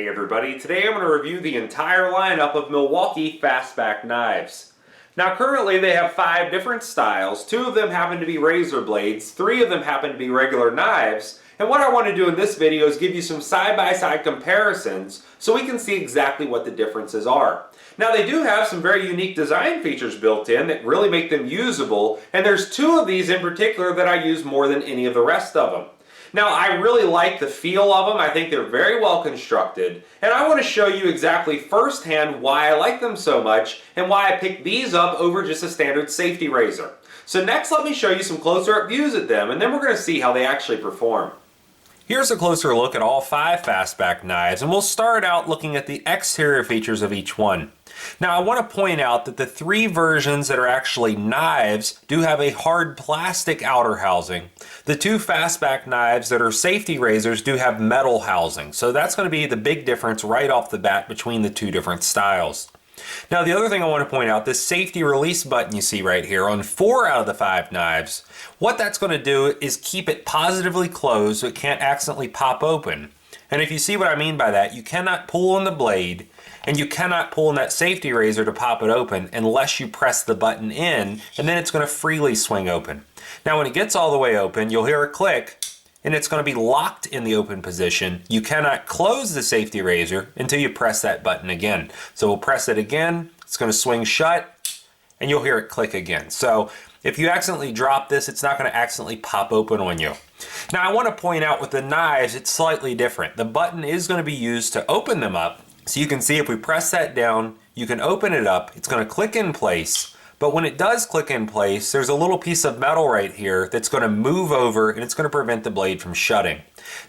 Hey everybody, today I'm going to review the entire lineup of Milwaukee Fastback knives. Now currently they have 5 different styles. 2 of them happen to be razor blades, 3 of them happen to be regular knives, and what I want to do in this video is give you some side-by-side comparisons so we can see exactly what the differences are. Now they do have some very unique design features built in that really make them usable, and there's 2 of these in particular that I use more than any of the rest of them. Now, I really like the feel of them. I think they're very well constructed, and I want to show you exactly firsthand why I like them so much and why I picked these up over just a standard safety razor. So next, let me show you some closer-up views at them, and then we're going to see how they actually perform. Here's a closer look at all 5 Fastback knives, and we'll start out looking at the exterior features of each one. Now I want to point out that the 3 versions that are actually knives do have a hard plastic outer housing. The 2 Fastback knives that are safety razors do have metal housing, so that's going to be the big difference right off the bat between the 2 different styles. Now the other thing I want to point out, this safety release button you see right here on 4 out of the 5 knives, what that's going to do is keep it positively closed so it can't accidentally pop open. And if you see what I mean by that, you cannot pull on the blade and you cannot pull on that safety razor to pop it open unless you press the button in, and then it's going to freely swing open. Now when it gets all the way open, you'll hear a click and it's going to be locked in the open position. You cannot close the safety razor until you press that button again. So we'll press it again, it's going to swing shut, and you'll hear it click again. So if you accidentally drop this, it's not going to accidentally pop open on you. Now I want to point out with the knives, it's slightly different. The button is going to be used to open them up. So you can see if we press that down, you can open it up, it's going to click in place. But when it does click in place, there's a little piece of metal right here that's going to move over and it's going to prevent the blade from shutting.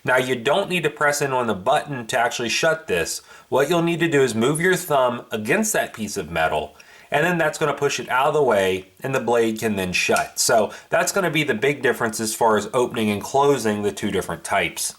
Now you don't need to press in on the button to actually shut this. What you'll need to do is move your thumb against that piece of metal, and then that's going to push it out of the way and the blade can then shut. So that's going to be the big difference as far as opening and closing the 2 different types.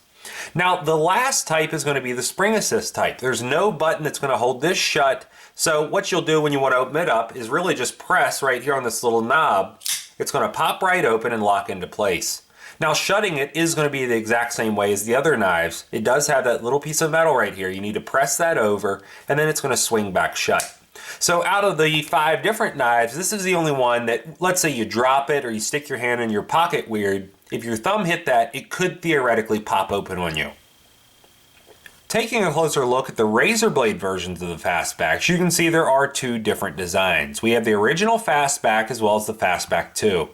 Now the last type is going to be the spring assist type. There's no button that's going to hold this shut. So what you'll do when you want to open it up is really just press right here on this little knob. It's going to pop right open and lock into place. Now shutting it is going to be the exact same way as the other knives. It does have that little piece of metal right here. You need to press that over and then it's going to swing back shut. So out of the 5 different knives, this is the only one that, let's say you drop it or you stick your hand in your pocket weird, if your thumb hit that, it could theoretically pop open on you. Taking a closer look at the razor blade versions of the Fastbacks, you can see there are 2 different designs. We have the original Fastback as well as the Fastback 2.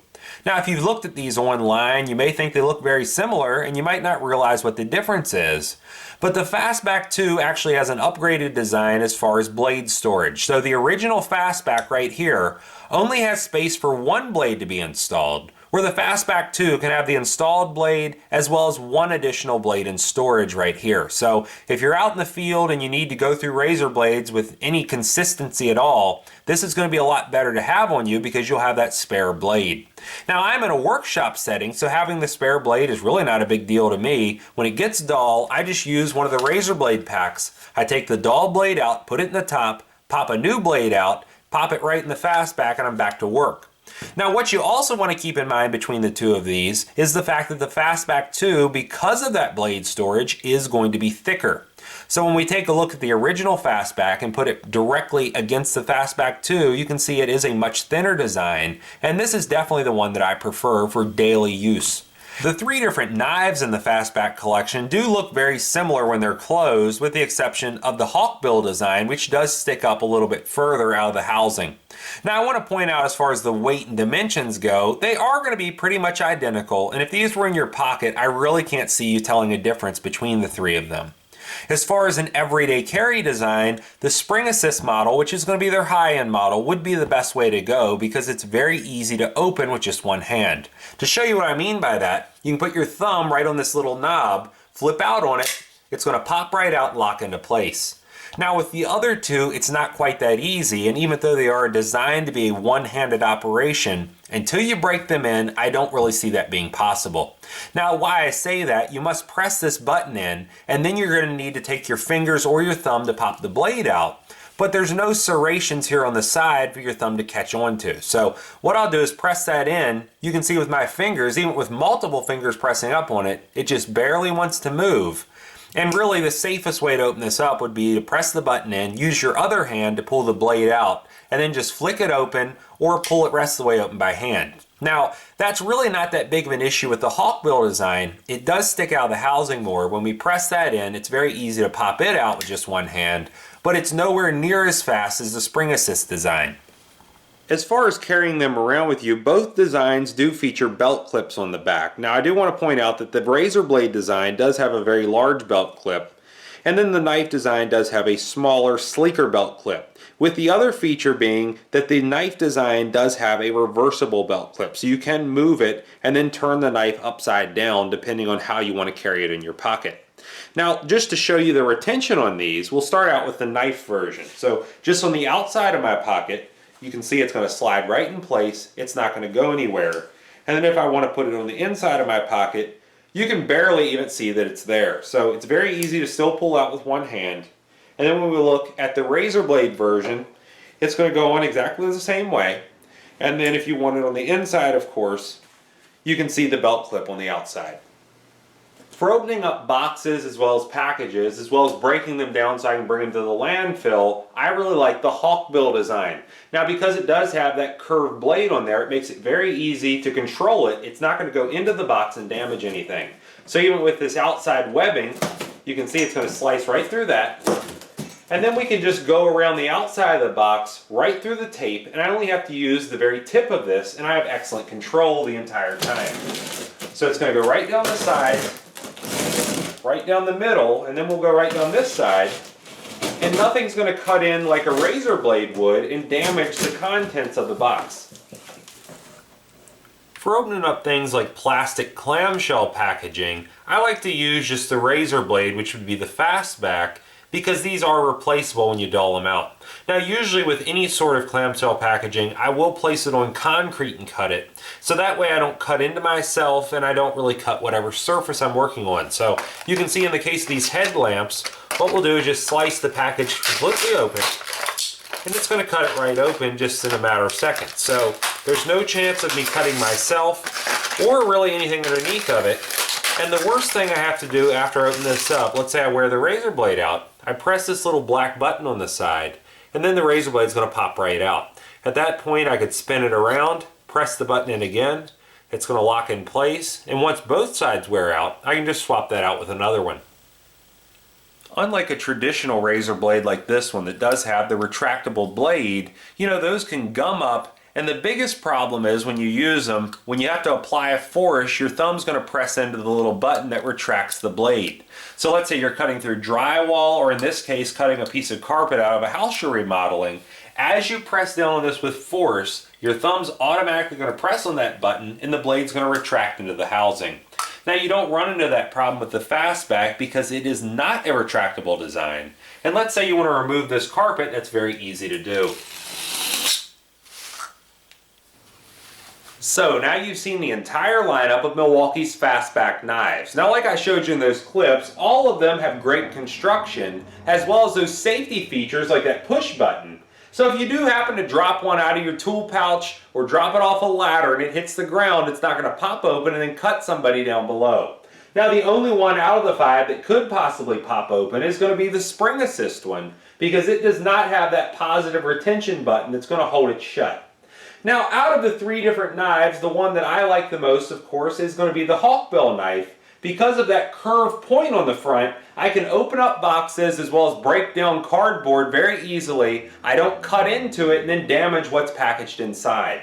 Now if you've looked at these online, you may think they look very similar and you might not realize what the difference is. But the Fastback 2 actually has an upgraded design as far as blade storage. So the original Fastback right here only has space for 1 blade to be installed, where the Fastback 2 can have the installed blade as well as 1 additional blade in storage right here. So if you're out in the field and you need to go through razor blades with any consistency at all, this is going to be a lot better to have on you because you'll have that spare blade. Now I'm in a workshop setting, so having the spare blade is really not a big deal to me. When it gets dull, I just use one of the razor blade packs. I take the dull blade out, put it in the top, pop a new blade out, pop it right in the Fastback, and I'm back to work. Now what you also want to keep in mind between the 2 of these is the fact that the Fastback 2, because of that blade storage, is going to be thicker. So when we take a look at the original Fastback and put it directly against the Fastback 2, you can see it is a much thinner design, and this is definitely the one that I prefer for daily use. The 3 different knives in the Fastback collection do look very similar when they're closed, with the exception of the hawkbill design, which does stick up a little bit further out of the housing. Now I want to point out, as far as the weight and dimensions go, they are going to be pretty much identical, and if these were in your pocket, I really can't see you telling a difference between the 3 of them. As far as an everyday carry design, the spring assist model, which is going to be their high-end model, would be the best way to go because it's very easy to open with just 1 hand. To show you what I mean by that, you can put your thumb right on this little knob, flip out on it, it's going to pop right out and lock into place. Now with the other 2, it's not quite that easy, and even though they are designed to be a one-handed operation, until you break them in, I don't really see that being possible. Now why I say that, you must press this button in, and then you're going to need to take your fingers or your thumb to pop the blade out. But there's no serrations here on the side for your thumb to catch onto. So what I'll do is press that in. You can see with my fingers, even with multiple fingers pressing up on it, it just barely wants to move. And really the safest way to open this up would be to press the button in, use your other hand to pull the blade out, and then just flick it open or pull it rest of the way open by hand. Now, that's really not that big of an issue with the hawkbill design. It does stick out of the housing more. When we press that in, it's very easy to pop it out with just one hand, but it's nowhere near as fast as the spring assist design. As far as carrying them around with you, both designs do feature belt clips on the back. Now, I do want to point out that the razor blade design does have a very large belt clip, and then the knife design does have a smaller, sleeker belt clip, with the other feature being that the knife design does have a reversible belt clip, so you can move it and then turn the knife upside down depending on how you want to carry it in your pocket. Now, just to show you the retention on these, we'll start out with the knife version. So just on the outside of my pocket, you can see it's going to slide right in place. It's not going to go anywhere. And then if I want to put it on the inside of my pocket, you can barely even see that it's there. So it's very easy to still pull out with one hand. And then when we look at the razor blade version, it's going to go on exactly the same way. And then if you want it on the inside, of course, you can see the belt clip on the outside. For opening up boxes as well as packages, as well as breaking them down so I can bring them to the landfill, I really like the hawkbill design. Now, because it does have that curved blade on there, it makes it very easy to control it. It's not going to go into the box and damage anything. So even with this outside webbing, you can see it's going to slice right through that. And then we can just go around the outside of the box, right through the tape, and I only have to use the very tip of this, and I have excellent control the entire time. So it's going to go right down the side, right down the middle, and then we'll go right down this side, and nothing's going to cut in like a razor blade would and damage the contents of the box. For opening up things like plastic clamshell packaging, I like to use just the razor blade, which would be the Fastback, because these are replaceable when you dull them out. Now, usually with any sort of clamshell packaging, I will place it on concrete and cut it. So that way I don't cut into myself and I don't really cut whatever surface I'm working on. So you can see in the case of these headlamps, what we'll do is just slice the package completely open, and it's going to cut it right open just in a matter of seconds. So there's no chance of me cutting myself or really anything underneath of it. And the worst thing I have to do after I open this up, let's say I wear the razor blade out, I press this little black button on the side, and then the razor blade is going to pop right out. At that point, I could spin it around, press the button in again, it's going to lock in place, and once both sides wear out, I can just swap that out with another one. Unlike a traditional razor blade like this one that does have the retractable blade, you know, those can gum up. And the biggest problem is when you use them, when you have to apply a force, your thumb's going to press into the little button that retracts the blade. So let's say you're cutting through drywall, or in this case, cutting a piece of carpet out of a house you're remodeling. As you press down on this with force, your thumb's automatically going to press on that button and the blade's going to retract into the housing. Now, you don't run into that problem with the Fastback because it is not a retractable design. And let's say you want to remove this carpet, that's very easy to do. So now you've seen the entire lineup of Milwaukee's Fastback knives. Now, like I showed you in those clips, all of them have great construction, as well as those safety features like that push button. So if you do happen to drop one out of your tool pouch or drop it off a ladder and it hits the ground, it's not going to pop open and then cut somebody down below. Now, the only one out of the 5 that could possibly pop open is going to be the spring assist one, because it does not have that positive retention button that's going to hold it shut. Now, out of the 3 different knives, the one that I like the most, of course, is going to be the hawkbill knife. Because of that curved point on the front, I can open up boxes as well as break down cardboard very easily. I don't cut into it and then damage what's packaged inside.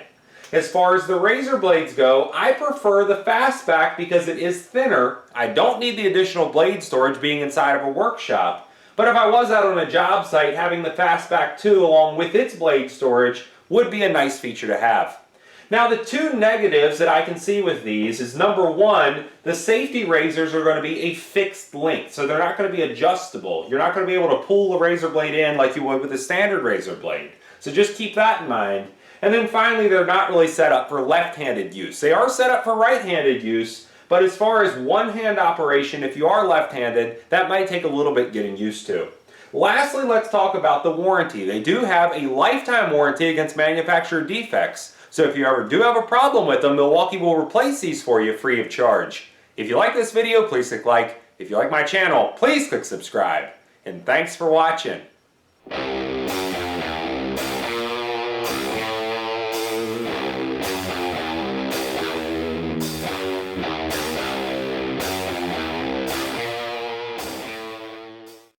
As far as the razor blades go, I prefer the Fastback because it is thinner. I don't need the additional blade storage being inside of a workshop. But if I was out on a job site, having the Fastback 2 along with its blade storage would be a nice feature to have. Now, the 2 negatives that I can see with these is, number 1, the safety razors are going to be a fixed length, so they're not going to be adjustable. You're not going to be able to pull the razor blade in like you would with a standard razor blade. So just keep that in mind. And then finally, they're not really set up for left-handed use. They are set up for right-handed use, but as far as one-hand operation, if you are left-handed, that might take a little bit getting used to. Lastly, let's talk about the warranty. They do have a lifetime warranty against manufacturer defects. So if you ever do have a problem with them, Milwaukee will replace these for you free of charge. If you like this video, please click like. If you like my channel, please click subscribe. And thanks for watching.